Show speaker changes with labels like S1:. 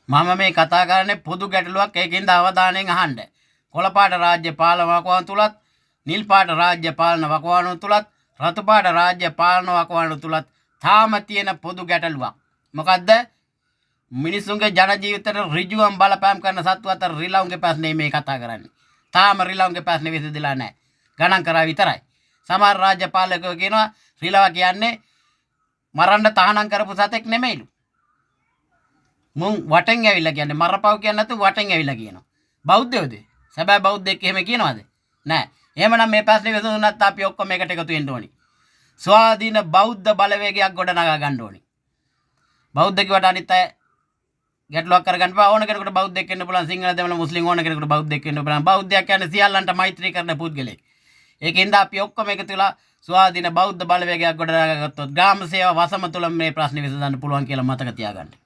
S1: මම මේ කතා කරන්නේ පොදු ගැටලුවක්. ඒකින්ද අවධානයෙන් අහන්න. කොළපාට රාජ්‍ය පාලන වකවානු තුලත්, නිල් පාට රාජ්‍ය පාලන වකවානු තුලත්, රතු පාට රාජ්‍ය පාලන වකවානු තුලත් තාම තියෙන පොදු ගැටලුවක්. මොකද්ද? මිනිසුන්ගේ ජන ජීවිතයට ඍජුවම බලපෑම් කරන සත්තු අතර රිලවුන්ගේ ප්‍රශ්නේ මේ කතා කරන්නේ. තාම රිලවුන්ගේ ප්‍රශ්නේ විසඳිලා නැහැ. ගණන් කරා විතරයි. සමහර රාජ්‍ය පාලකයෝ කියනවා රිලව කියන්නේ මරන්න තහනම් කරපු සතෙක් නෙමෙයිලු. මුන් වටෙන් ඇවිල්ලා කියන්නේ මරපව් කියන්නේ නැතු වටෙන් ඇවිල්ලා කියනවා. බෞද්ධයෝද? සැබෑ බෞද්ධෙක් එහෙම කියනවද? නෑ. එහෙමනම් මේ ප්‍රශ්නේ විසඳුණත් අපි ඔක්කොම එකට එකතු වෙන්න ඕනි. ස්වාධීන බෞද්ධ බලවේගයක් ගොඩනගා ගන්න ඕනි. බෞද්ධ කිව්වට අනිත් අය ගැටලුවක් කරගන්න බෑ. ඕන කෙනෙකුට බෞද්ධෙක් වෙන්න පුළුවන්. සිංහල දෙමළ මුස්ලිම් ඕන කෙනෙකුට බෞද්ධෙක් වෙන්න පුළුවන්. බෞද්ධයක් කියන්නේ සියල්ලන්ට මෛත්‍රී කරන පුද්ගලෙක්. ඒකින්ද අපි ඔක්කොම එකතු වෙලා ස්වාධීන බෞද්ධ බලවේගයක් ගොඩනගා ගත්තොත් ග්‍රාම සේවා වසම තුල මේ ප්‍රශ්නේ විසඳන්න පුළුවන් කියලා මතක තියාගන්න.